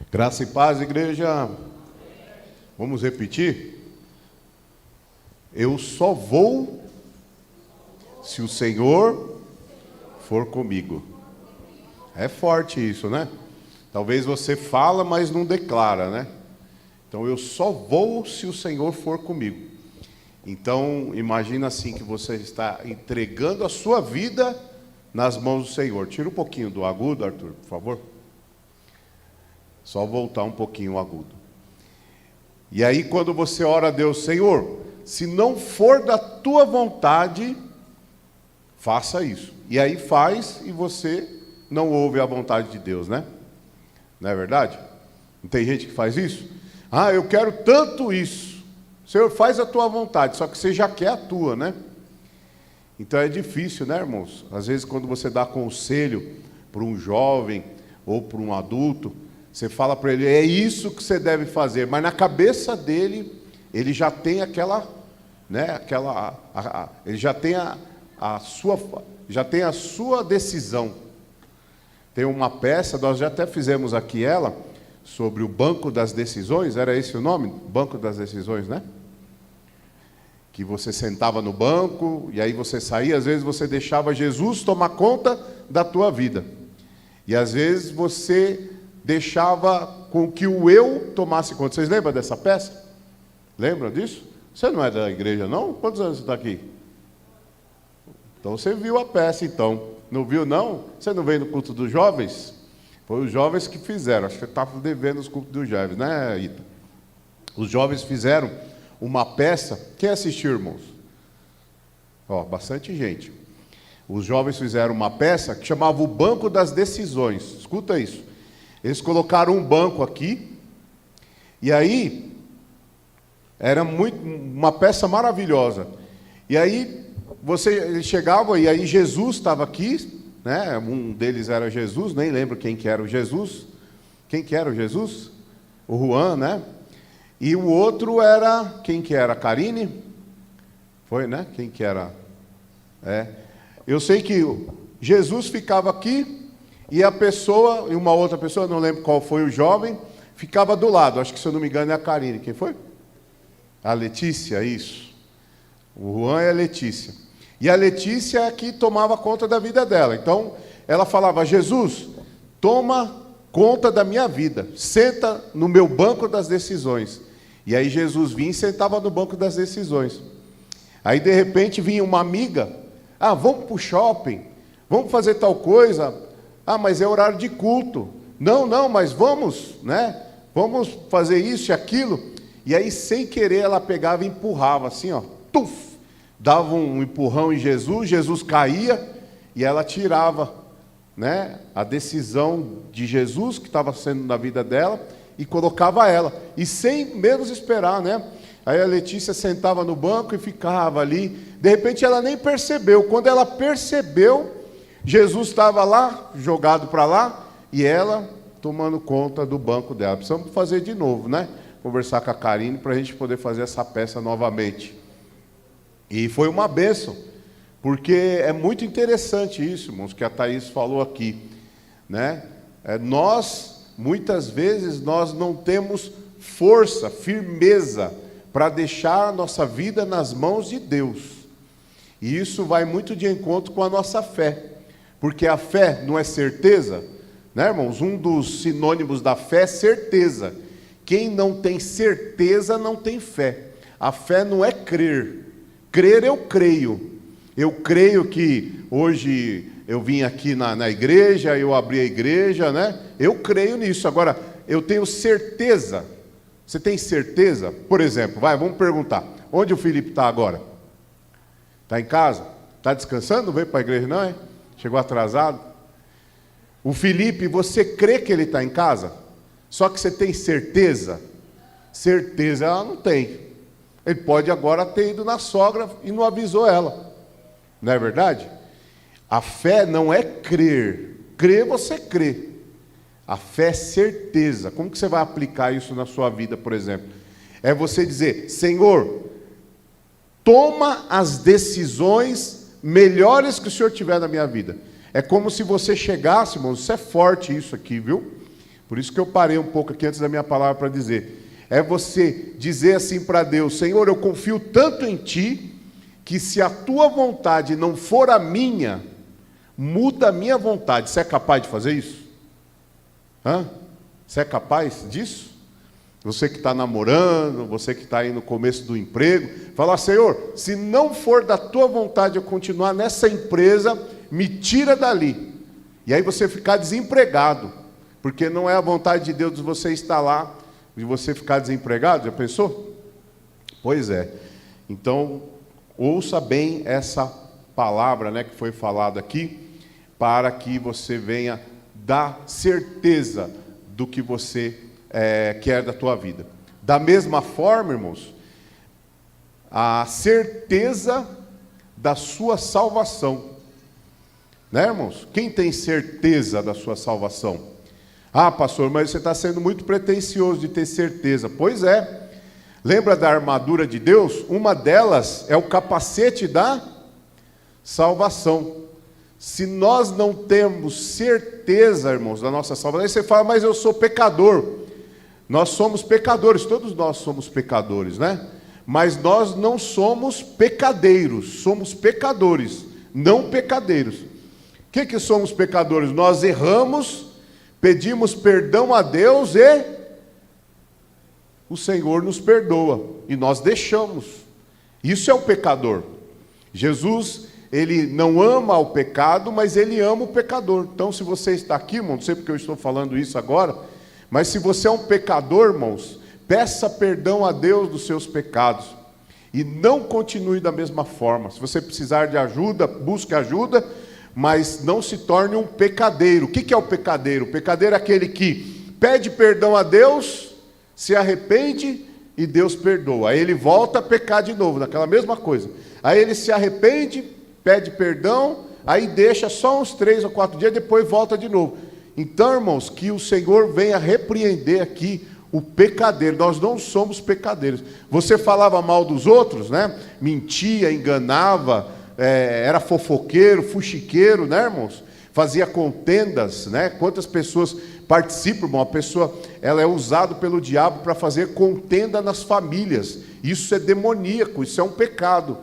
Graça e paz, igreja. Vamos repetir? Eu só vou se o Senhor for comigo. É forte isso, né? Talvez você fala, mas não declara, né? Então eu só vou se o Senhor for comigo. Então imagina assim que você está entregando a sua vida nas mãos do Senhor. Tira um pouquinho do agudo, Arthur, por favor. Só voltar um pouquinho o agudo. E aí quando você ora a Deus, Senhor, se não for da tua vontade, faça isso. E aí faz e você não ouve a vontade de Deus, né? Não é verdade? Não tem gente que faz isso? Ah, eu quero tanto isso. Senhor, faz a tua vontade, só que você já quer a tua, né? Então é difícil, né, irmãos? Às vezes quando você dá conselho para um jovem ou para um adulto, você fala para ele, é isso que você deve fazer, mas na cabeça dele, ele já tem aquela, né, ele já tem a sua decisão. Tem uma peça, nós já até fizemos aqui ela, sobre o Banco das Decisões, era esse o nome? Banco das Decisões, né? Que você sentava no banco, e aí você saía, às vezes você deixava Jesus tomar conta da tua vida. E às vezes você deixava com que o eu tomasse conta. Vocês lembram dessa peça? Lembram disso? Você não é da igreja, não? Quantos anos você está aqui? Então você viu a peça, então. Não viu, não? Você não veio no culto dos jovens? Foi os jovens que fizeram. Acho que você estava devendo os cultos dos jovens, né, Ita? Os jovens fizeram uma peça. Quem assistiu, irmãos? Ó, bastante gente. Os jovens fizeram uma peça que chamava o Banco das Decisões. Escuta isso. Eles colocaram um banco aqui, e aí, era uma peça maravilhosa. E aí, eles chegavam, e aí Jesus estava aqui, né? Um deles era Jesus, nem lembro quem que era o Jesus. Quem que era o Jesus? O Juan, né? E o outro era, quem que era? A Karine? Foi, né? Quem que era? Eu sei que Jesus ficava aqui, e a pessoa, e uma outra pessoa, não lembro qual foi o jovem, ficava do lado. Acho que, se eu não me engano, é a Karine. Quem foi? A Letícia, isso. O Juan é a Letícia. E a Letícia é que tomava conta da vida dela. Então, ela falava, Jesus, toma conta da minha vida. Senta no meu banco das decisões. E aí Jesus vinha e sentava no banco das decisões. Aí, de repente, vinha uma amiga. Ah, vamos para o shopping. Vamos fazer tal coisa. Ah, mas é horário de culto. Não, mas vamos, né? Vamos fazer isso e aquilo. E aí, sem querer, ela pegava e empurrava assim, ó. Tuf! Dava um empurrão em Jesus, Jesus caía e ela tirava, né, a decisão de Jesus que estava sendo na vida dela e colocava ela. E sem menos esperar, né? Aí a Letícia sentava no banco e ficava ali. De repente, ela nem percebeu. Quando ela percebeu, Jesus estava lá, jogado para lá, e ela tomando conta do banco dela. Precisamos fazer de novo, né? Conversar com a Karine para a gente poder fazer essa peça novamente. E foi uma bênção, porque é muito interessante isso, irmãos, que a Thaís falou aqui, né? Muitas vezes, nós não temos força, firmeza, para deixar a nossa vida nas mãos de Deus. E isso vai muito de encontro com a nossa fé. Porque a fé não é certeza, né, irmãos? Um dos sinônimos da fé é certeza. Quem não tem certeza não tem fé. A fé não é crer. Crer eu creio. Eu creio que hoje eu vim aqui na igreja, eu abri a igreja, né? Eu creio nisso. Agora, eu tenho certeza. Você tem certeza? Por exemplo, vamos perguntar. Onde o Felipe está agora? Está em casa? Está descansando? Não veio para a igreja não, é? Chegou atrasado? O Felipe, você crê que ele está em casa? Só que você tem certeza? Certeza ela não tem. Ele pode agora ter ido na sogra e não avisou ela. Não é verdade? A fé não é crer. Crer você crê. A fé é certeza. Como que você vai aplicar isso na sua vida, por exemplo? É você dizer, Senhor, toma as decisões melhores que o Senhor tiver na minha vida. É como se você chegasse, irmãos, isso é forte isso aqui, viu? Por isso que eu parei um pouco aqui antes da minha palavra para dizer. É você dizer assim para Deus: Senhor, eu confio tanto em Ti, que se a Tua vontade não for a minha, muda a minha vontade. Você é capaz de fazer isso? Você é capaz disso? Você que está namorando, você que está aí no começo do emprego, fala: Senhor, se não for da Tua vontade eu continuar nessa empresa, me tira dali. E aí você ficar desempregado, porque não é a vontade de Deus de você estar lá, de você ficar desempregado. Já pensou? Pois é. Então, ouça bem essa palavra, né, que foi falada aqui, para que você venha dar certeza do que você quer da tua vida. Da mesma forma, irmãos, a certeza da sua salvação. Né, irmãos? Quem tem certeza da sua salvação? Ah, pastor, mas você está sendo muito pretensioso de ter certeza. Pois é. Lembra da armadura de Deus? Uma delas é o capacete da salvação. Se nós não temos certeza, irmãos, da nossa salvação, aí você fala: mas eu sou pecador. Nós somos pecadores, todos nós somos pecadores, né? Mas nós não somos pecadeiros, somos pecadores, não pecadeiros. O que somos pecadores? Nós erramos, pedimos perdão a Deus e o Senhor nos perdoa, e nós deixamos. Isso é o pecador. Jesus, Ele não ama o pecado, mas Ele ama o pecador. Então, se você está aqui, irmão, não sei porque eu estou falando isso agora, mas se você é um pecador, irmãos, peça perdão a Deus dos seus pecados, e não continue da mesma forma. Se você precisar de ajuda, busque ajuda, mas não se torne um pecadeiro. O que é o pecadeiro? O pecadeiro é aquele que pede perdão a Deus, se arrepende e Deus perdoa. Aí ele volta a pecar de novo, naquela mesma coisa. Aí ele se arrepende, pede perdão, aí deixa só uns 3 ou 4 dias, depois volta de novo. Então, irmãos, que o Senhor venha repreender aqui o pecadeiro. Nós não somos pecadeiros. Você falava mal dos outros, né? Mentia, enganava, era fofoqueiro, fuxiqueiro, né, irmãos? Fazia contendas, né? Quantas pessoas participam, irmão? A pessoa, ela é usada pelo diabo para fazer contenda nas famílias. Isso é demoníaco, isso é um pecado.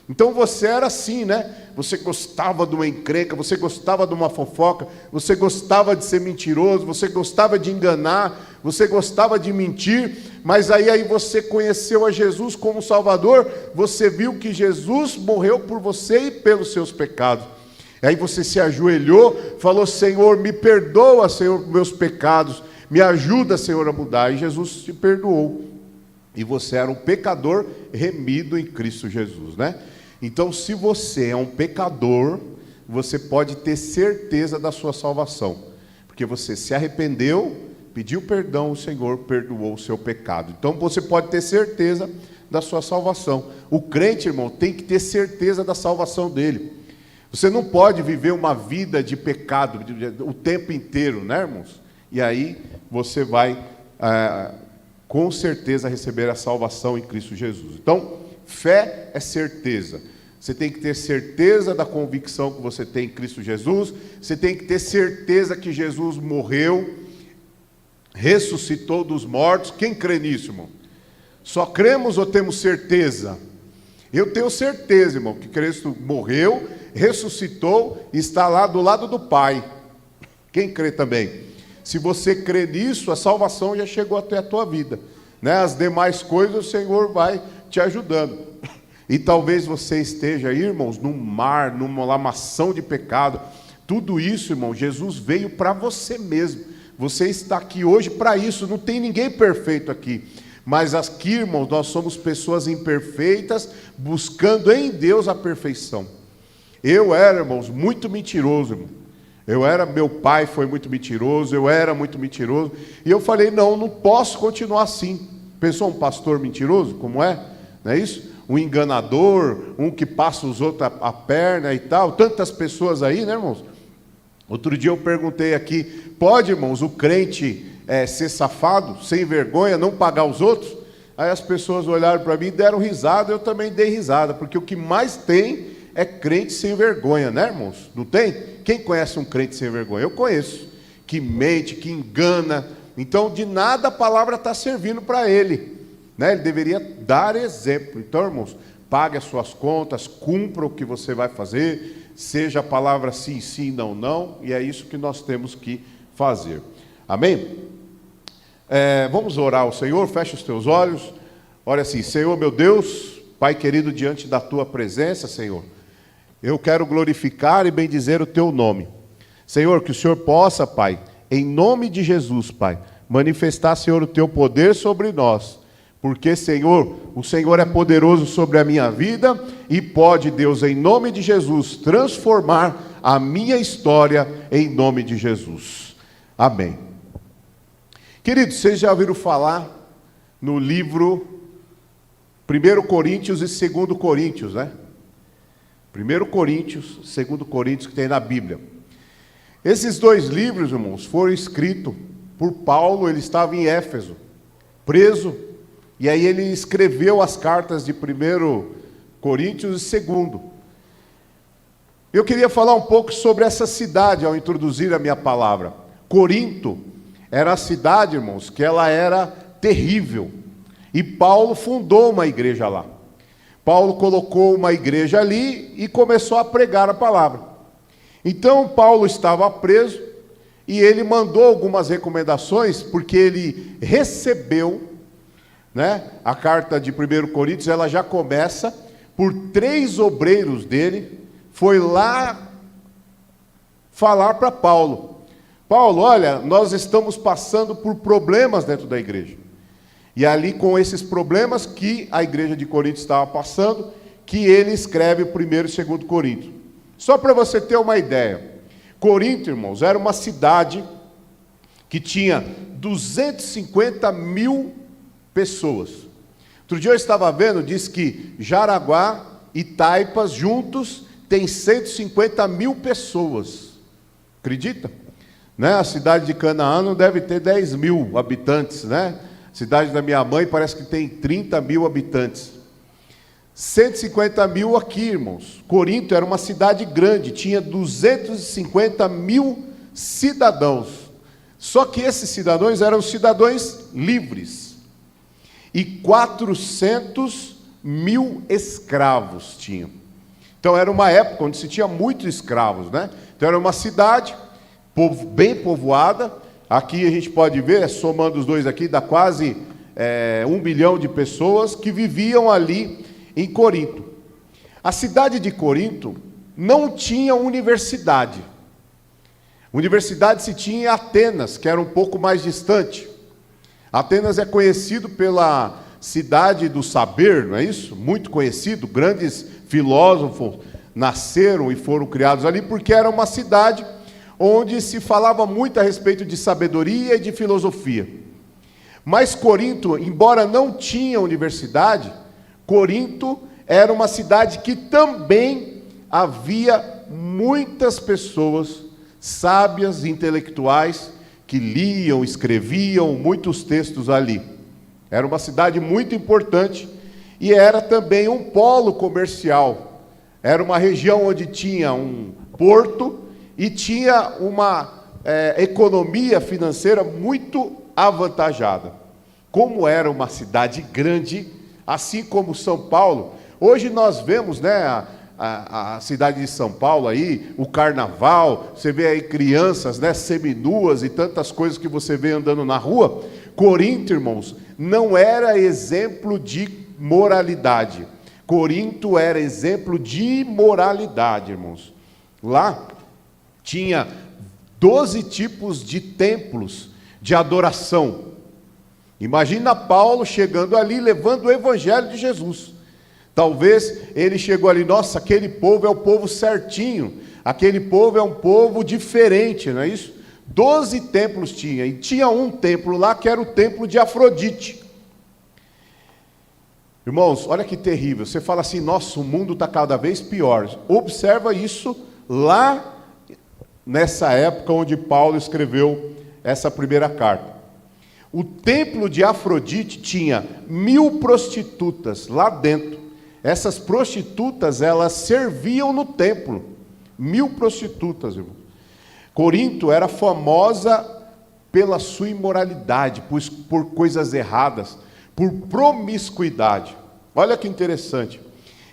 Então você era assim, né? Você gostava de uma encrenca, você gostava de uma fofoca, você gostava de ser mentiroso, você gostava de enganar, você gostava de mentir, mas aí você conheceu a Jesus como Salvador, você viu que Jesus morreu por você e pelos seus pecados. Aí você se ajoelhou, falou: Senhor, me perdoa, Senhor, meus pecados, me ajuda, Senhor, a mudar. E Jesus te perdoou. E você era um pecador remido em Cristo Jesus, né? Então, se você é um pecador, você pode ter certeza da sua salvação, porque você se arrependeu, pediu perdão, o Senhor perdoou o seu pecado. Então, você pode ter certeza da sua salvação. O crente, irmão, tem que ter certeza da salvação dele. Você não pode viver uma vida de pecado o tempo inteiro, né, irmãos? E aí você vai, com certeza, receber a salvação em Cristo Jesus. Então, fé é certeza. Você tem que ter certeza da convicção que você tem em Cristo Jesus. Você tem que ter certeza que Jesus morreu, ressuscitou dos mortos. Quem crê nisso, irmão? Só cremos ou temos certeza? Eu tenho certeza, irmão, que Cristo morreu, ressuscitou e está lá do lado do Pai. Quem crê também? Se você crê nisso, a salvação já chegou até a tua vida, né? As demais coisas o Senhor vai te ajudando. E talvez você esteja aí, irmãos, num mar, numa lamação de pecado. Tudo isso, irmão, Jesus veio para você mesmo. Você está aqui hoje para isso. Não tem ninguém perfeito aqui. Mas aqui, irmãos, nós somos pessoas imperfeitas, buscando em Deus a perfeição. Eu era, irmãos, muito mentiroso, irmão. Meu pai foi muito mentiroso, eu era muito mentiroso. E eu falei: não posso continuar assim. Pensou um pastor mentiroso, como é? Não é isso? Um enganador, um que passa os outros a perna e tal. Tantas pessoas aí, né, irmãos? Outro dia eu perguntei aqui: pode, irmãos, o crente ser safado, sem vergonha, não pagar os outros? Aí as pessoas olharam para mim e deram risada. Eu também dei risada, porque o que mais tem é crente sem vergonha, né, irmãos? Não tem? Quem conhece um crente sem vergonha? Eu conheço. Que mente, que engana, Então, de nada a palavra está servindo para ele, né? Ele deveria dar exemplo. Então, irmãos, pague as suas contas, cumpra o que você vai fazer, seja a palavra sim, sim, não, não, e é isso que nós temos que fazer. Amém? Vamos orar ao Senhor, fecha os teus olhos, ora assim: Senhor meu Deus, Pai querido, diante da tua presença, Senhor, eu quero glorificar e bendizer o teu nome. Senhor, que o Senhor possa, Pai, em nome de Jesus, Pai, manifestar, Senhor, o teu poder sobre nós, porque, Senhor, o Senhor é poderoso sobre a minha vida e pode, Deus, em nome de Jesus, transformar a minha história em nome de Jesus. Amém. Queridos, vocês já ouviram falar no livro 1 Coríntios e 2 Coríntios, né? 1 Coríntios, 2 Coríntios, que tem na Bíblia. Esses dois livros, irmãos, foram escritos por Paulo. Ele estava em Éfeso, preso, e aí ele escreveu as cartas de 1 Coríntios e 2. Eu queria falar um pouco sobre essa cidade ao introduzir a minha palavra. Corinto era a cidade, irmãos, que ela era terrível, e Paulo fundou uma igreja lá. Paulo colocou uma igreja ali e começou a pregar a palavra. Então, Paulo estava preso e ele mandou algumas recomendações, porque ele recebeu, né, a carta de 1 Coríntios, ela já começa por 3 obreiros dele, foi lá falar para Paulo: Paulo, olha, nós estamos passando por problemas dentro da igreja. E ali, com esses problemas que a igreja de Corinto estava passando, que ele escreve 1 e 2 Coríntios. Só para você ter uma ideia, Corinto, irmãos, era uma cidade que tinha 250 mil pessoas. Outro dia eu estava vendo, diz que Jaraguá e Taipas juntos tem 150 mil pessoas. Acredita? Né? A cidade de Canaã não deve ter 10 mil habitantes, né? A cidade da minha mãe parece que tem 30 mil habitantes. 150 mil aqui, irmãos. Corinto era uma cidade grande, tinha 250 mil cidadãos. Só que esses cidadãos eram cidadãos livres. E 400 mil escravos tinham. Então era uma época onde se tinha muitos escravos, né? Então era uma cidade bem povoada. Aqui a gente pode ver, somando os dois aqui, dá quase 1 milhão de pessoas que viviam ali em Corinto. A cidade de Corinto não tinha universidade. Universidade se tinha em Atenas, que era um pouco mais distante. Atenas é conhecido pela cidade do saber, não é isso? Muito conhecido, grandes filósofos nasceram e foram criados ali, porque era uma cidade onde se falava muito a respeito de sabedoria e de filosofia. Mas Corinto, embora não tinha universidade, Corinto era uma cidade que também havia muitas pessoas sábias, intelectuais, que liam, escreviam muitos textos ali. Era uma cidade muito importante e era também um polo comercial. Era uma região onde tinha um porto e tinha uma economia financeira muito avantajada. Como era uma cidade grande, assim como São Paulo, hoje nós vemos, né, a cidade de São Paulo aí, o carnaval, você vê aí crianças, né, seminuas e tantas coisas que você vê andando na rua. Corinto, irmãos, não era exemplo de moralidade. Corinto era exemplo de moralidade, irmãos. Lá tinha 12 tipos de templos de adoração. Imagina Paulo chegando ali, levando o evangelho de Jesus. Talvez ele chegou ali, nossa, aquele povo é o povo certinho, aquele povo é um povo diferente, não é isso? 12 templos tinha, e tinha um templo lá que era o templo de Afrodite. Irmãos, olha que terrível, você fala assim, nossa, o mundo está cada vez pior. Observa isso lá nessa época onde Paulo escreveu essa primeira carta. O templo de Afrodite tinha 1000 prostitutas lá dentro. Essas prostitutas, elas serviam no templo. 1000 prostitutas, irmão. Corinto era famosa pela sua imoralidade, por coisas erradas, por promiscuidade. Olha que interessante.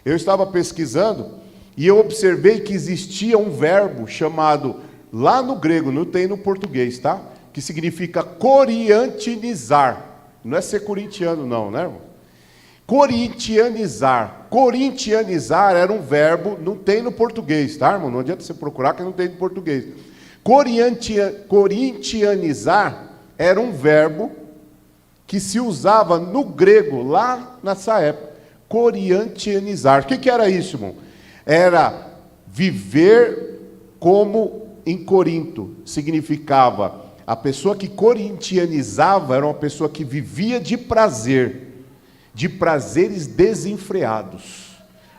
Eu estava pesquisando e eu observei que existia um verbo chamado, lá no grego, não tem no português, tá? Que significa coriantinizar. Não é ser corintiano não, né, irmão? Corintianizar. Corintianizar era um verbo, não tem no português, tá, irmão? Não adianta você procurar que não tem no português. Corintianizar era um verbo que se usava no grego, lá nessa época. Corintianizar. O que era isso, irmão? Era viver como em Corinto. Significava, a pessoa que corintianizava era uma pessoa que vivia de prazer, de prazeres desenfreados.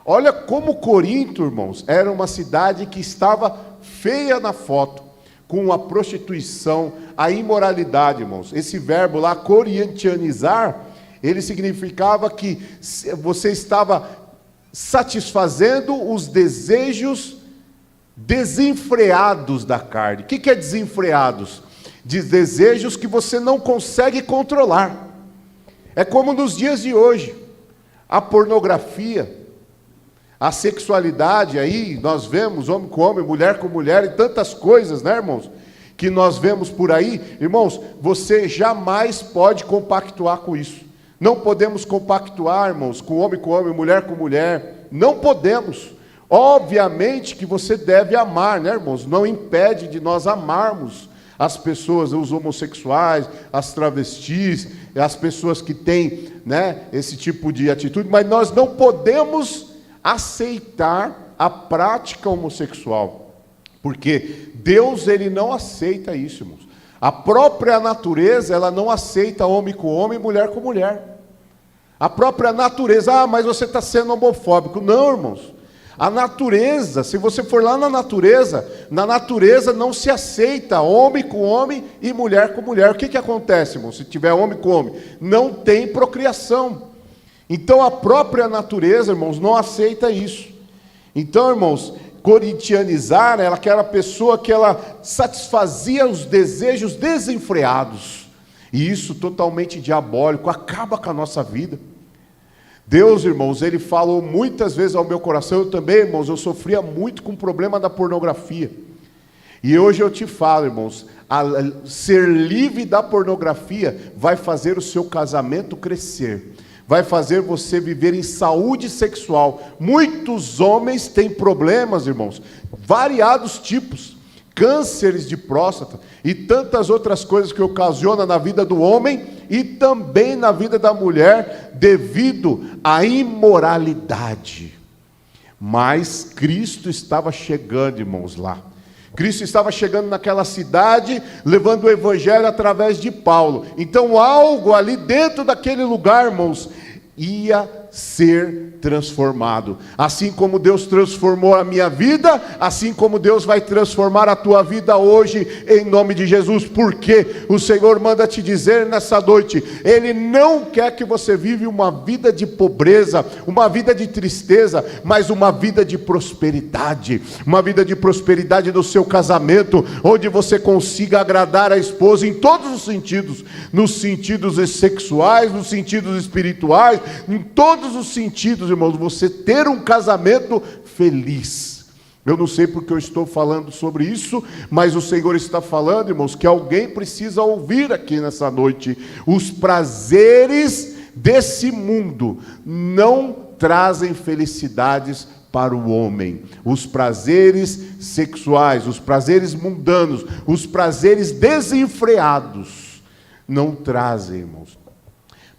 Olha como Corinto, irmãos, era uma cidade que estava feia na foto, com a prostituição, a imoralidade, irmãos. Esse verbo lá, corintianizar, ele significava que você estava satisfazendo os desejos desenfreados da carne. O que é desenfreados? Desejos que você não consegue controlar. É como nos dias de hoje, a pornografia, a sexualidade, aí nós vemos homem com homem, mulher com mulher, e tantas coisas, né, irmãos, que nós vemos por aí. Irmãos, você jamais pode compactuar com isso. Não podemos compactuar, irmãos, com homem, mulher com mulher. Não podemos. Obviamente que você deve amar, né, irmãos? Não impede de nós amarmos as pessoas, os homossexuais, as travestis, as pessoas que têm, né, esse tipo de atitude, mas nós não podemos aceitar a prática homossexual, porque Deus, ele não aceita isso, irmãos. A própria natureza, ela não aceita homem com homem, mulher com mulher. A própria natureza, mas você está sendo homofóbico. Não, irmãos. A natureza, se você for lá na natureza não se aceita homem com homem e mulher com mulher. O que acontece, irmão? Se tiver homem com homem, não tem procriação. Então a própria natureza, irmãos, não aceita isso. Então, irmãos, corintianizar, ela que era a pessoa que ela satisfazia os desejos desenfreados. E isso totalmente diabólico, acaba com a nossa vida. Deus, irmãos, ele falou muitas vezes ao meu coração. Eu também, irmãos, eu sofria muito com o problema da pornografia. E hoje eu te falo, irmãos, ser livre da pornografia vai fazer o seu casamento crescer, vai fazer você viver em saúde sexual. Muitos homens têm problemas, irmãos, variados tipos, cânceres de próstata e tantas outras coisas que ocasionam na vida do homem e também na vida da mulher, devido à imoralidade. Mas Cristo estava chegando, irmãos, lá. Cristo estava chegando naquela cidade, levando o evangelho através de Paulo. Então algo ali dentro daquele lugar, irmãos, ia ser transformado. Assim como Deus transformou a minha vida, assim como Deus vai transformar a tua vida hoje, em nome de Jesus. Porque o Senhor manda te dizer nessa noite, Ele não quer que você vive uma vida de pobreza, uma vida de tristeza, mas uma vida de prosperidade. Uma vida de prosperidade no seu casamento, onde você consiga agradar a esposa em todos os sentidos, nos sentidos sexuais, nos sentidos espirituais, em todos os sentidos, irmãos, você ter um casamento feliz. Eu não sei porque eu estou falando sobre isso, mas o Senhor está falando, irmãos, que alguém precisa ouvir aqui nessa noite. Os prazeres desse mundo não trazem felicidades para o homem. Os prazeres sexuais, os prazeres mundanos, os prazeres desenfreados não trazem, irmãos.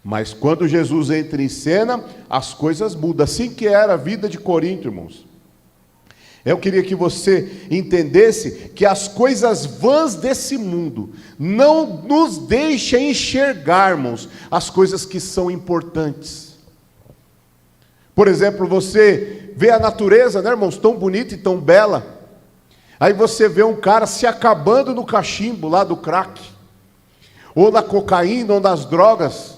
Mas quando Jesus entra em cena, as coisas mudam. Assim que era a vida de Corinto, irmãos. Eu queria que você entendesse que as coisas vãs desse mundo não nos deixam enxergarmos as coisas que são importantes. Por exemplo, você vê a natureza, né, irmãos, tão bonita e tão bela. Aí você vê um cara se acabando no cachimbo lá do crack, ou na cocaína, ou nas drogas,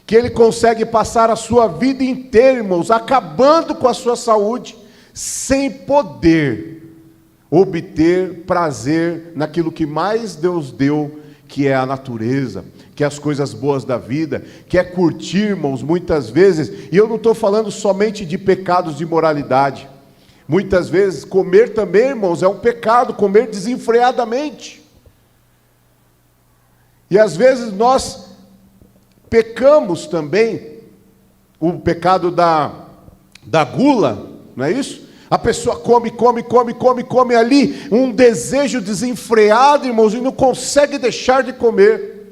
que ele consegue passar a sua vida inteira, irmãos, acabando com a sua saúde, sem poder obter prazer naquilo que mais Deus deu, que é a natureza, que é as coisas boas da vida, que é curtir, irmãos, muitas vezes, e eu não estou falando somente de pecados de moralidade, muitas vezes comer também, irmãos, é um pecado, comer desenfreadamente, e às vezes nós pecamos também, o pecado da gula, não é isso? A pessoa come ali, um desejo desenfreado, irmãos, e não consegue deixar de comer.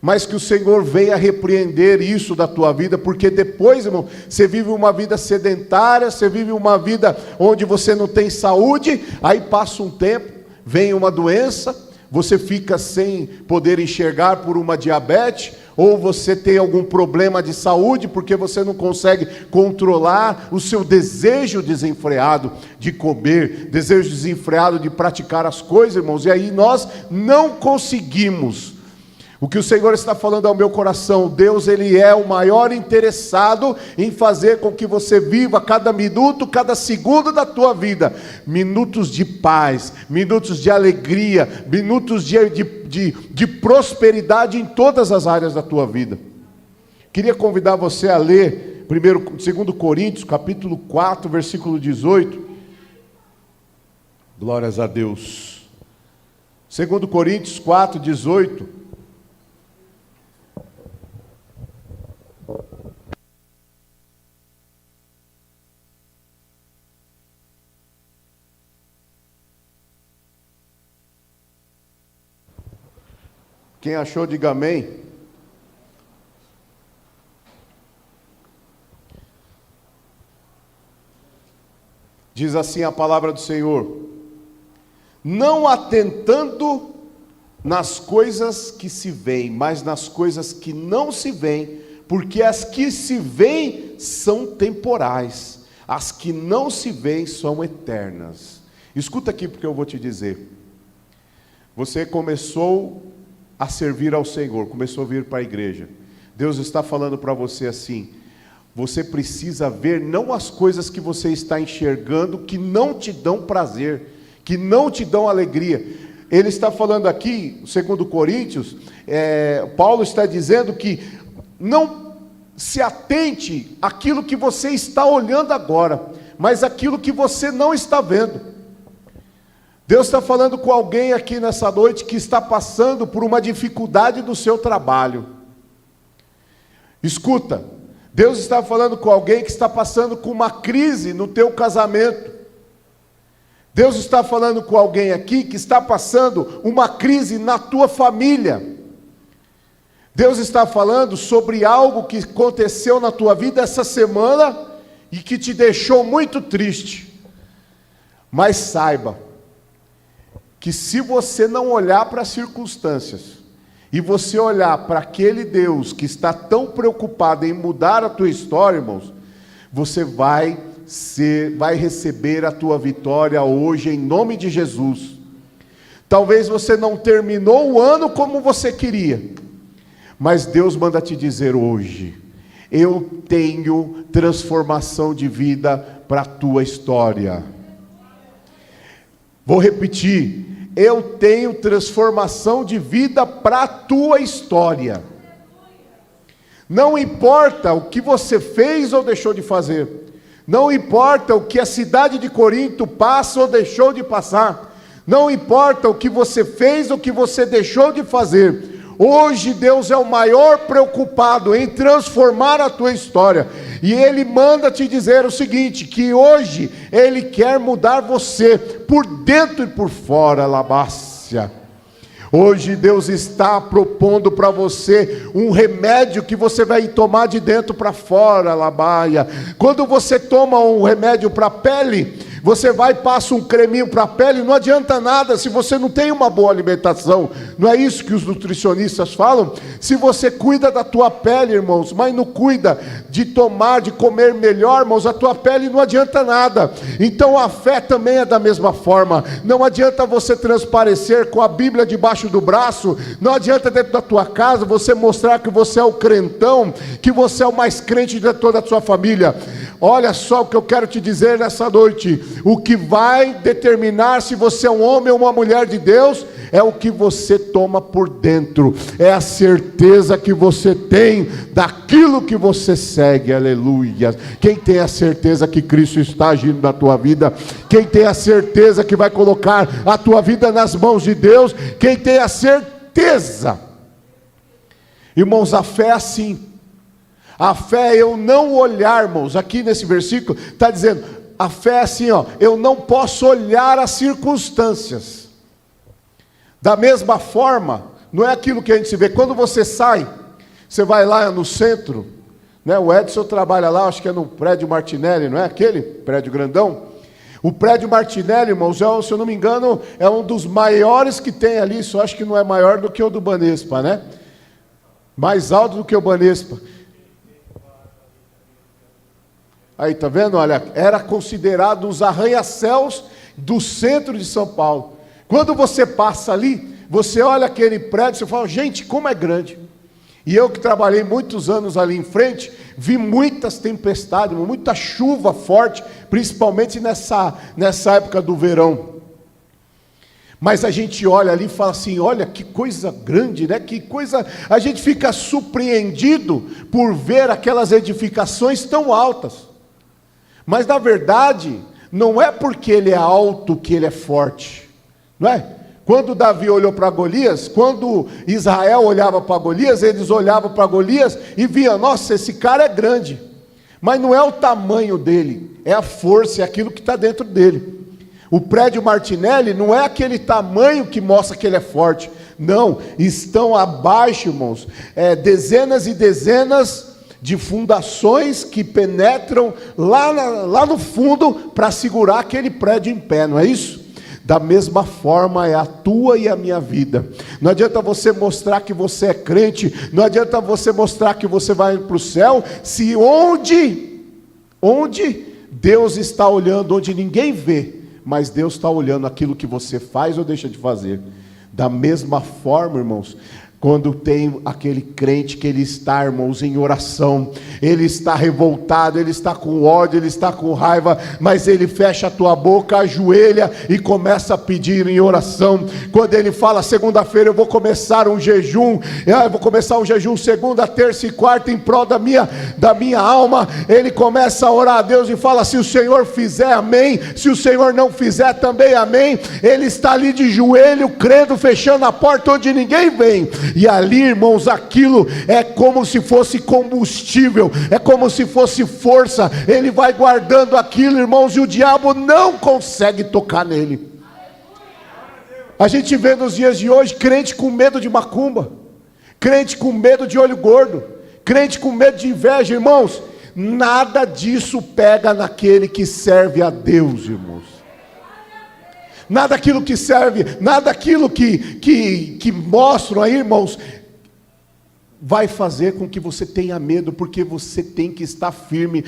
Mas que o Senhor venha repreender isso da tua vida, porque depois, irmão, você vive uma vida sedentária, você vive uma vida onde você não tem saúde, aí passa um tempo, vem uma doença, você fica sem poder enxergar por uma diabetes, ou você tem algum problema de saúde, porque você não consegue controlar o seu desejo desenfreado de comer, desejo desenfreado de praticar as coisas, irmãos, e aí nós não conseguimos. O que o Senhor está falando ao meu coração, Deus, Ele é o maior interessado em fazer com que você viva cada minuto, cada segundo da tua vida, minutos de paz, minutos de alegria, minutos de prosperidade em todas as áreas da tua vida. Queria convidar você a ler 2 Coríntios, capítulo 4, versículo 18. Glórias a Deus. 2 Coríntios 4, 18. Quem achou, diga amém. Diz assim a palavra do Senhor: não atentando nas coisas que se veem, mas nas coisas que não se veem, porque as que se veem são temporais, as que não se veem são eternas. Escuta aqui porque eu vou te dizer. Você começou a servir ao Senhor, começou a vir para a igreja. Deus está falando para você assim: você precisa ver não as coisas que você está enxergando, que não te dão prazer, que não te dão alegria. Ele está falando aqui, segundo Coríntios, Paulo está dizendo que não se atente àquilo que você está olhando agora, mas àquilo que você não está vendo. Deus está falando com alguém aqui nessa noite que está passando por uma dificuldade no seu trabalho. Escuta, Deus está falando com alguém que está passando com uma crise no teu casamento. Deus está falando com alguém aqui que está passando uma crise na tua família. Deus está falando sobre algo que aconteceu na tua vida essa semana e que te deixou muito triste. Mas saiba que se você não olhar para as circunstâncias, e você olhar para aquele Deus que está tão preocupado em mudar a tua história, irmãos, você vai receber a tua vitória hoje, em nome de Jesus. Talvez você não terminou o ano como você queria, mas Deus manda te dizer hoje: eu tenho transformação de vida para a tua história. Vou repetir: eu tenho transformação de vida para a tua história. Não importa o que você fez ou deixou de fazer, não importa o que a cidade de Corinto passa ou deixou de passar, não importa o que você fez ou o que você deixou de fazer, hoje Deus é o maior preocupado em transformar a tua história, e Ele manda te dizer o seguinte, que hoje Ele quer mudar você, por dentro e por fora, labácia. Hoje Deus está propondo para você um remédio que você vai tomar de dentro para fora, labaia. Quando você toma um remédio para a pele, você vai e passa um creminho para a pele, não adianta nada se você não tem uma boa alimentação. Não é isso que os nutricionistas falam? Se você cuida da tua pele, irmãos, mas não cuida de tomar, de comer melhor, irmãos, a tua pele não adianta nada. Então a fé também é da mesma forma. Não adianta você transparecer com a Bíblia debaixo do braço, não adianta dentro da tua casa você mostrar que você é o crentão, que você é o mais crente de toda a sua família. Olha só o que eu quero te dizer nessa noite: o que vai determinar se você é um homem ou uma mulher de Deus é o que você toma por dentro, é a certeza que você tem daquilo que você segue, aleluia. Quem tem a certeza que Cristo está agindo na tua vida, quem tem a certeza que vai colocar a tua vida nas mãos de Deus, quem tem a certeza, irmãos, a fé é assim. A fé é eu não olhar, irmãos, aqui nesse versículo está dizendo, a fé é assim, ó, eu não posso olhar as circunstâncias. Da mesma forma, não é aquilo que a gente vê, quando você sai, você vai lá no centro, né? O Edson trabalha lá, acho que é no prédio Martinelli, não é aquele prédio grandão? O prédio Martinelli, irmãos, se eu não me engano, é um dos maiores que tem ali, só acho que não é maior do que o do Banespa, né? Mais alto do que o Banespa. Aí, tá vendo? Olha, era considerado os arranha-céus do centro de São Paulo. Quando você passa ali, você olha aquele prédio, você fala, gente, como é grande. E eu que trabalhei muitos anos ali em frente, vi muitas tempestades, muita chuva forte, principalmente nessa época do verão. Mas a gente olha ali e fala assim, olha que coisa grande, né? Que coisa, a gente fica surpreendido por ver aquelas edificações tão altas. Mas na verdade, não é porque ele é alto que ele é forte, não é? Quando Davi olhou para Golias, quando Israel olhava para Golias, eles olhavam para Golias e viam, nossa, esse cara é grande. Mas não é o tamanho dele, é a força, é aquilo que está dentro dele. O prédio Martinelli não é aquele tamanho que mostra que ele é forte. Não, estão abaixo, irmãos, dezenas e dezenas de fundações que penetram lá no fundo para segurar aquele prédio em pé, não é isso? Da mesma forma é a tua e a minha vida. Não adianta você mostrar que você é crente, não adianta você mostrar que você vai para o céu, se onde Deus está olhando, onde ninguém vê, mas Deus está olhando aquilo que você faz ou deixa de fazer. Da mesma forma, irmãos, quando tem aquele crente que ele está, irmãos, em oração, ele está revoltado, ele está com ódio, ele está com raiva, mas ele fecha a tua boca, ajoelha e começa a pedir em oração. Quando ele fala, segunda-feira eu vou começar um jejum, eu vou começar um jejum segunda, terça e quarta em prol da minha alma, ele começa a orar a Deus e fala, se o Senhor fizer, amém, se o Senhor não fizer, também amém. Ele está ali de joelho, crendo, fechando a porta onde ninguém vem. E ali, irmãos, aquilo é como se fosse combustível, é como se fosse força. Ele vai guardando aquilo, irmãos, e o diabo não consegue tocar nele. A gente vê nos dias de hoje crente com medo de macumba, crente com medo de olho gordo, crente com medo de inveja, irmãos. Nada disso pega naquele que serve a Deus, irmãos. Nada daquilo que serve, nada daquilo que mostram aí, irmãos, vai fazer com que você tenha medo, porque você tem que estar firme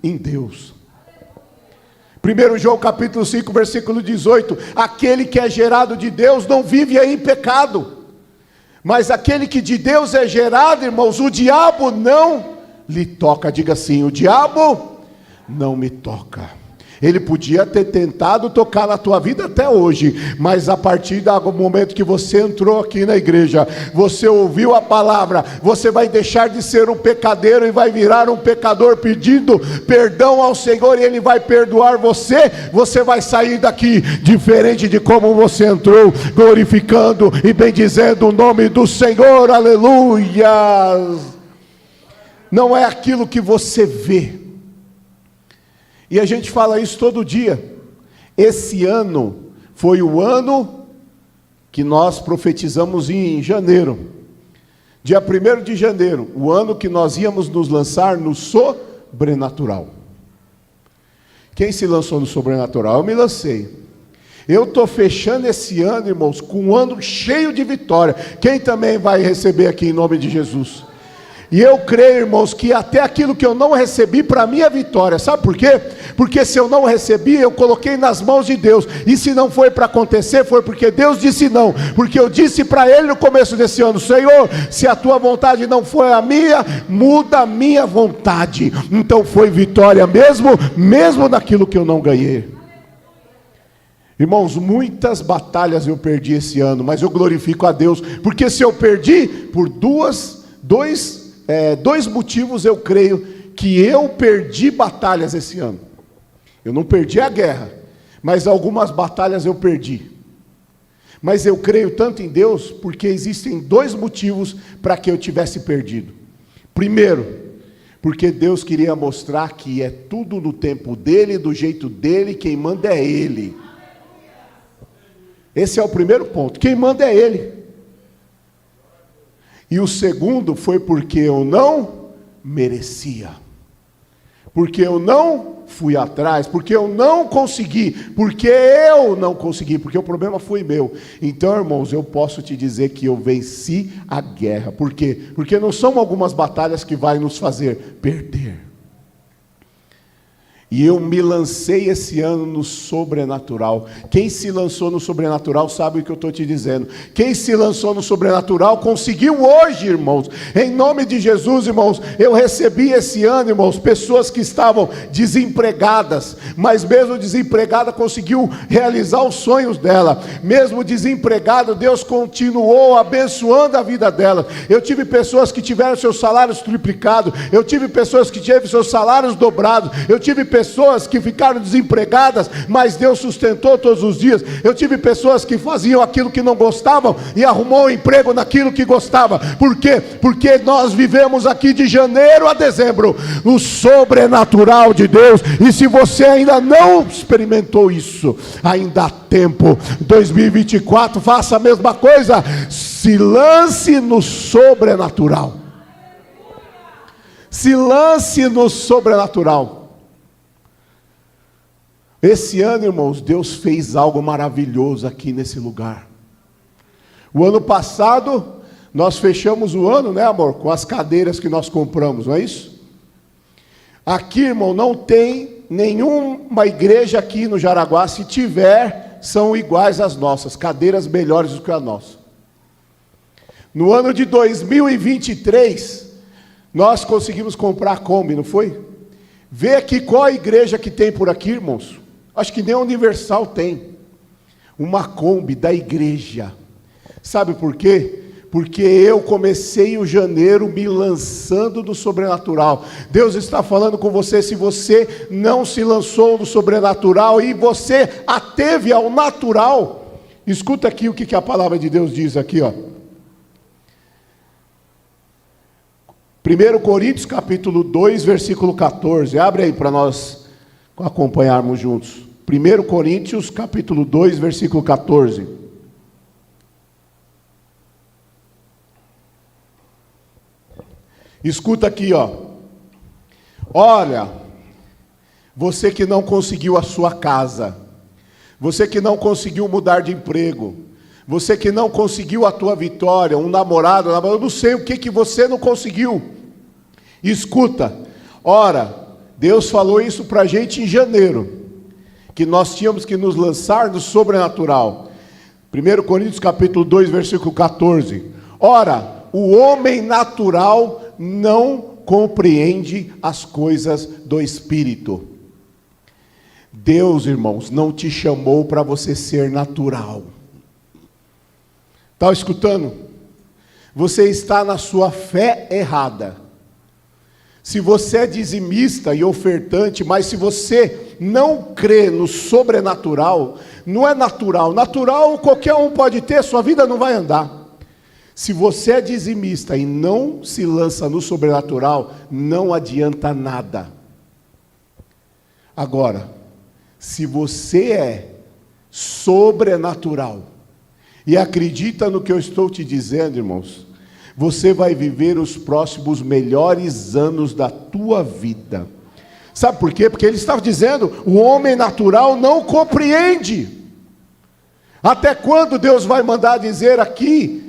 em Deus. 1 João capítulo 5, versículo 18, aquele que é gerado de Deus não vive aí em pecado, mas aquele que de Deus é gerado, irmãos, o diabo não lhe toca. Diga assim, o diabo não me toca. Ele podia ter tentado tocar na tua vida até hoje, mas a partir do momento que você entrou aqui na igreja, você ouviu a palavra, você vai deixar de ser um pecadeiro e vai virar um pecador pedindo perdão ao Senhor, e Ele vai perdoar você. Você vai sair daqui diferente de como você entrou, glorificando e bendizendo o nome do Senhor, aleluia. Não é aquilo que você vê. E a gente fala isso todo dia. Esse ano foi o ano que nós profetizamos em janeiro. Dia 1º de janeiro, o ano que nós íamos nos lançar no sobrenatural. Quem se lançou no sobrenatural? Eu me lancei. Eu estou fechando esse ano, irmãos, com um ano cheio de vitória. Quem também vai receber aqui em nome de Jesus? E eu creio, irmãos, que até aquilo que eu não recebi, para mim é vitória. Sabe por quê? Porque se eu não recebi, eu coloquei nas mãos de Deus. E se não foi para acontecer, foi porque Deus disse não. Porque eu disse para Ele no começo desse ano, Senhor, se a Tua vontade não foi a minha, muda a minha vontade. Então foi vitória mesmo naquilo que eu não ganhei. Irmãos, muitas batalhas eu perdi esse ano, mas eu glorifico a Deus, porque se eu perdi por dois motivos, eu creio que eu perdi batalhas esse ano. Eu não perdi a guerra, mas algumas batalhas eu perdi. Mas eu creio tanto em Deus, porque existem dois motivos para que eu tivesse perdido. Primeiro, porque Deus queria mostrar que é tudo no tempo dele, do jeito dele, quem manda é Ele. Esse é o primeiro ponto, quem manda é Ele. E o segundo foi porque eu não merecia, porque eu não fui atrás, porque eu não consegui, porque o problema foi meu. Então, irmãos, eu posso te dizer que eu venci a guerra. Por quê? Porque não são algumas batalhas que vai nos fazer perder. E eu me lancei esse ano no sobrenatural. Quem se lançou no sobrenatural sabe o que eu estou te dizendo. Quem se lançou no sobrenatural conseguiu hoje, irmãos. Em nome de Jesus, irmãos, eu recebi esse ano, irmãos, pessoas que estavam desempregadas, mas mesmo desempregada conseguiu realizar os sonhos dela. Mesmo desempregada, Deus continuou abençoando a vida dela. Eu tive pessoas que tiveram seus salários triplicados. Eu tive pessoas que tiveram seus salários dobrados. Eu tive pessoas que ficaram desempregadas, mas Deus sustentou todos os dias. Eu tive pessoas que faziam aquilo que não gostavam e arrumou um emprego naquilo que gostava. Por quê? Porque nós vivemos aqui de janeiro a dezembro o sobrenatural de Deus. E se você ainda não experimentou isso, ainda há tempo. 2024, faça a mesma coisa. Se lance no sobrenatural. Se lance no sobrenatural. Esse ano, irmãos, Deus fez algo maravilhoso aqui nesse lugar. O ano passado, nós fechamos o ano, né, amor? Com as cadeiras que nós compramos, não é isso? Aqui, irmão, não tem nenhuma igreja aqui no Jaraguá. Se tiver, são iguais às nossas, cadeiras melhores do que a nossa. No ano de 2023, nós conseguimos comprar a Kombi, não foi? Vê aqui qual a igreja que tem por aqui, irmãos. Acho que nem a Universal tem. Uma Kombi da igreja. Sabe por quê? Porque eu comecei o janeiro me lançando no sobrenatural. Deus está falando com você. Se você não se lançou no sobrenatural e você ateve ao natural, escuta aqui o que a palavra de Deus diz aqui, ó. 1 Coríntios capítulo 2, versículo 14. Abre aí para nós acompanharmos juntos. 1 Coríntios capítulo 2, versículo 14. Escuta aqui, ó. Olha, você que não conseguiu a sua casa, você que não conseguiu mudar de emprego, você que não conseguiu a tua vitória, um namorado, eu não sei o que você não conseguiu. Escuta, ora, Deus falou isso para a gente em janeiro, que nós tínhamos que nos lançar no sobrenatural. 1 Coríntios capítulo 2, versículo 14. Ora, o homem natural não compreende as coisas do Espírito. Deus, irmãos, não te chamou para você ser natural. Está escutando? Você está na sua fé errada. Se você é dizimista e ofertante, mas se você não crê no sobrenatural, não é natural. Natural qualquer um pode ter, sua vida não vai andar. Se você é dizimista e não se lança no sobrenatural, não adianta nada. Agora, se você é sobrenatural e acredita no que eu estou te dizendo, irmãos, você vai viver os próximos melhores anos da tua vida. Sabe por quê? Porque ele estava dizendo, o homem natural não compreende. Até quando Deus vai mandar dizer aqui?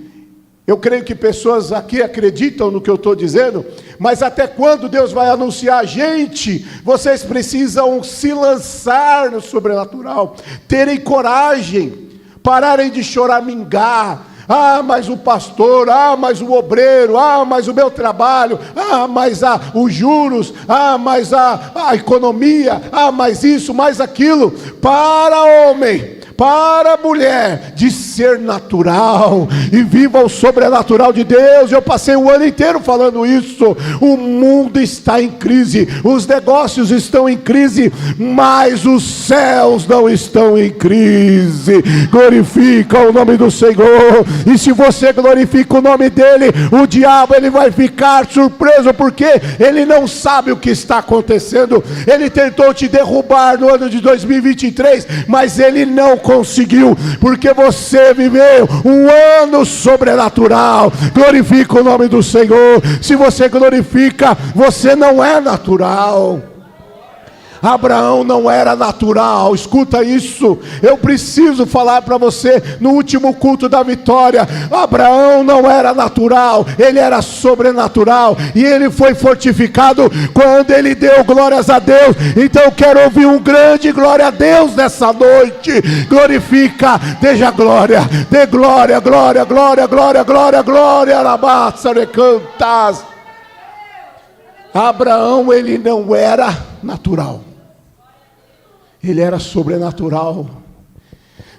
Eu creio que pessoas aqui acreditam no que eu estou dizendo, mas até quando Deus vai anunciar, gente, vocês precisam se lançar no sobrenatural, terem coragem, pararem de choramingar. Ah, mas o pastor, ah, mas o obreiro, ah, mas o meu trabalho, ah, mas os juros, ah, mas a economia, ah, mas isso, mais aquilo. Para, homem, para a mulher de ser natural e viva o sobrenatural de Deus. Eu passei o ano inteiro falando isso. O mundo está em crise, os negócios estão em crise, mas os céus não estão em crise. Glorifica o nome do Senhor. E se você glorifica o nome dele, o diabo ele vai ficar surpreso, porque ele não sabe o que está acontecendo. Ele tentou te derrubar no ano de 2023, mas ele não conseguiu, porque você viveu um ano sobrenatural. Glorifica o nome do Senhor. Se você glorifica, você não é natural. Abraão não era natural. Escuta isso, eu preciso falar para você no último culto da vitória. Abraão não era natural, ele era sobrenatural, e ele foi fortificado quando ele deu glórias a Deus. Então eu quero ouvir um grande glória a Deus nessa noite. Glorifica, deixa glória, dê glória, glória, glória, glória, glória, glória, alabaça, recantas. Abraão, ele não era natural, ele era sobrenatural.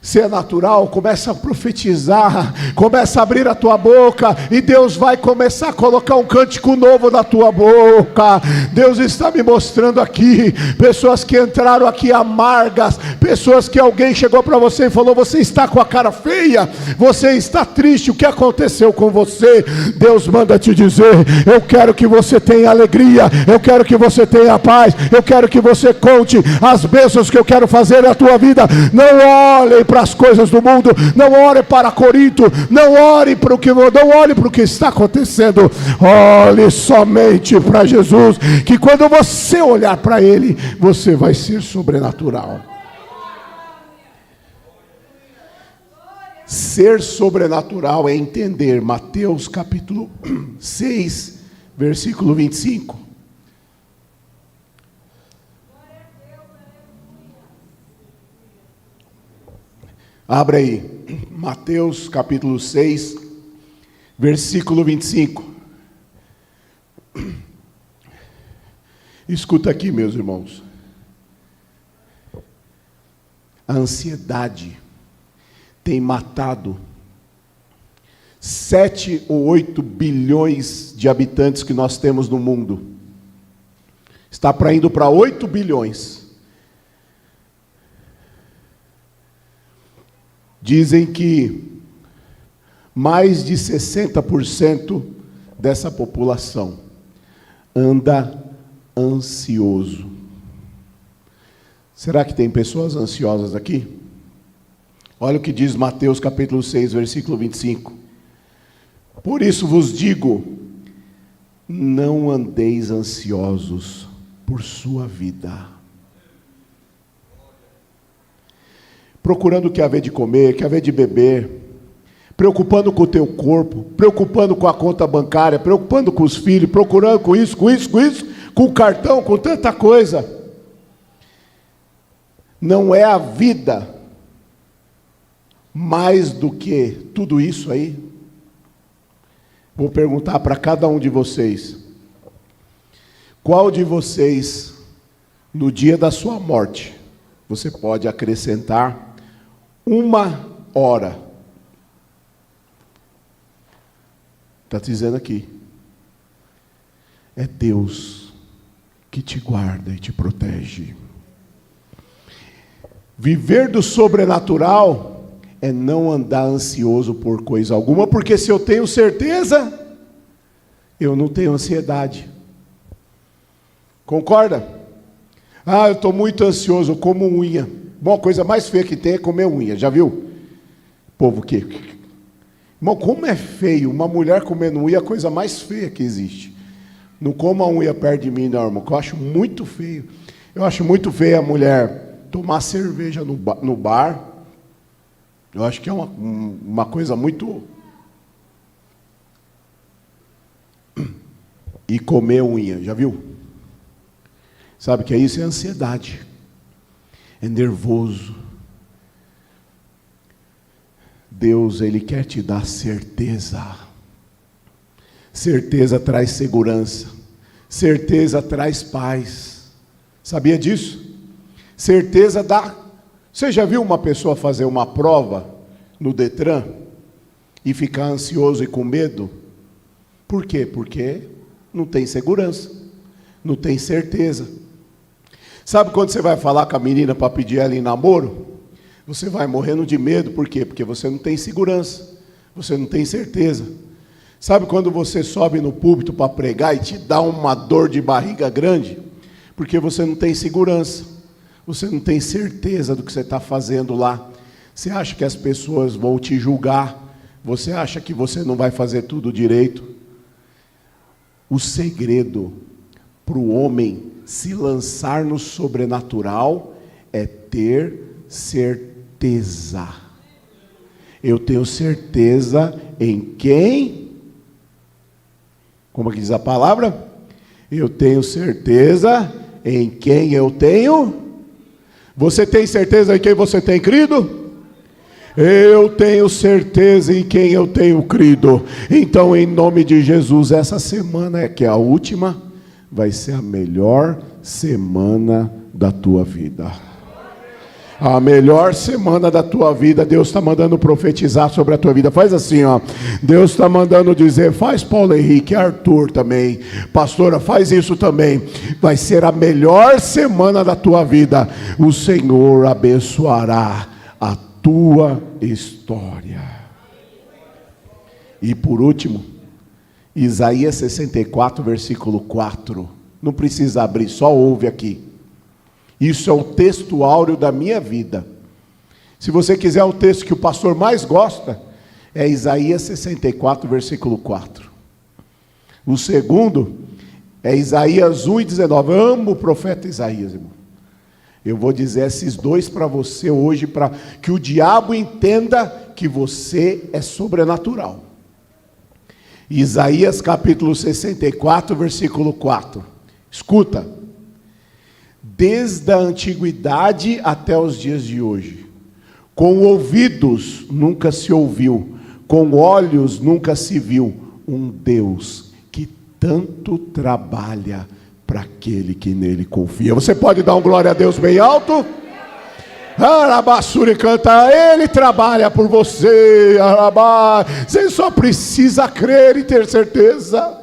Ser natural, começa a profetizar, começa a abrir a tua boca, e Deus vai começar a colocar um cântico novo na tua boca. Deus está me mostrando aqui, pessoas que entraram aqui amargas, pessoas que alguém chegou para você e falou: você está com a cara feia, você está triste, o que aconteceu com você? Deus manda te dizer: eu quero que você tenha alegria, eu quero que você tenha paz, eu quero que você conte as bênçãos que eu quero fazer na tua vida. Não olhem para as coisas do mundo, não ore para Corinto, não olhe para o que está acontecendo, olhe somente para Jesus, que quando você olhar para Ele, você vai ser sobrenatural. Ser sobrenatural é entender Mateus capítulo 6, versículo 25. Abre aí, Mateus capítulo 6, versículo 25. Escuta aqui, meus irmãos. A ansiedade tem matado 7 ou 8 bilhões de habitantes que nós temos no mundo. Está indo para 8 bilhões. Dizem que mais de 60% dessa população anda ansioso. Será que tem pessoas ansiosas aqui? Olha o que diz Mateus capítulo 6, versículo 25. Por isso vos digo, não andeis ansiosos por sua vida, procurando o que haver de comer, o que haver de beber, preocupando com o teu corpo, preocupando com a conta bancária, preocupando com os filhos, procurando com isso, com o cartão, com tanta coisa. Não é a vida mais do que tudo isso aí? Vou perguntar para cada um de vocês: qual de vocês, no dia da sua morte, você pode acrescentar 1 hora? Está dizendo aqui, é Deus que te guarda e te protege. Viver do sobrenatural é não andar ansioso por coisa alguma, porque se eu tenho certeza, eu não tenho ansiedade. Concorda? Ah, eu estou muito ansioso, eu como unha. Bom, a coisa mais feia que tem é comer unha, já viu? Povo que... Irmão, como é feio uma mulher comendo unha, é a coisa mais feia que existe. Não coma a unha perto de mim, não, irmão, que eu acho muito feio. Eu acho muito feio a mulher tomar cerveja no bar. Eu acho que é uma coisa muito... E comer unha, já viu? Sabe o que é isso? É ansiedade. É nervoso. Deus, Ele quer te dar certeza. Certeza traz segurança. Certeza traz paz. Sabia disso? Certeza dá Você já viu uma pessoa fazer uma prova no Detran e ficar ansioso e com medo? Por quê? Porque não tem segurança, não tem certeza. Sabe quando você vai falar com a menina para pedir ela em namoro? Você vai morrendo de medo, por quê? Porque você não tem segurança, você não tem certeza. Sabe quando você sobe no púlpito para pregar e te dá uma dor de barriga grande? Porque você não tem segurança. Você não tem certeza do que você está fazendo lá. Você acha que as pessoas vão te julgar. Você acha que você não vai fazer tudo direito. O segredo para o homem se lançar no sobrenatural é ter certeza. Eu tenho certeza em quem? Como que diz a palavra? Eu tenho certeza em quem eu tenho. Você tem certeza em quem você tem crido? Eu tenho certeza em quem eu tenho crido. Então, em nome de Jesus, essa semana, que é a última, vai ser a melhor semana da tua vida. A melhor semana da tua vida. Deus está mandando profetizar sobre a tua vida. Faz assim, ó. Deus está mandando dizer, faz Paulo Henrique, Arthur também, pastora, faz isso também. Vai ser a melhor semana da tua vida. O Senhor abençoará a tua história. E por último, Isaías 64, versículo 4. Não precisa abrir, só ouve aqui. Isso é o texto áureo da minha vida. Se você quiser o texto que o pastor mais gosta, é Isaías 64, versículo 4. O segundo é Isaías 1:19. Eu amo o profeta Isaías, irmão. Eu vou dizer esses dois para você hoje, para que o diabo entenda que você é sobrenatural. Isaías capítulo 64, versículo 4. Escuta. Desde a antiguidade até os dias de hoje, com ouvidos nunca se ouviu, com olhos nunca se viu, um Deus que tanto trabalha para aquele que nele confia. Você pode dar um glória a Deus bem alto? Arabassuri canta, Ele trabalha por você, Arabá. Você só precisa crer e ter certeza.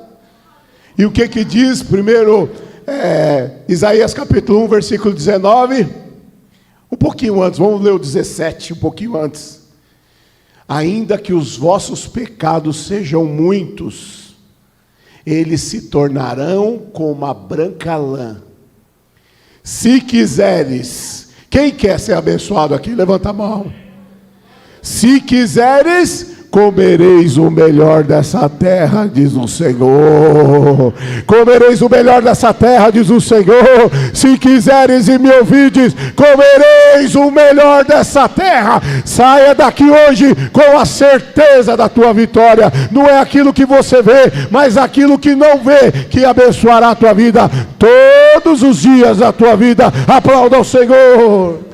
E o que diz primeiro? Isaías capítulo 1, versículo 19, um pouquinho antes, vamos ler o 17, um pouquinho antes. Ainda que os vossos pecados sejam muitos, eles se tornarão como a branca lã. Se quiseres, quem quer ser abençoado aqui? Levanta a mão. Se quiseres, comereis o melhor dessa terra, diz o Senhor. Comereis o melhor dessa terra, diz o Senhor. Se quiseres e me ouvides, comereis o melhor dessa terra. Saia daqui hoje com a certeza da tua vitória. Não é aquilo que você vê, mas aquilo que não vê, que abençoará a tua vida todos os dias da tua vida. Aplauda o Senhor.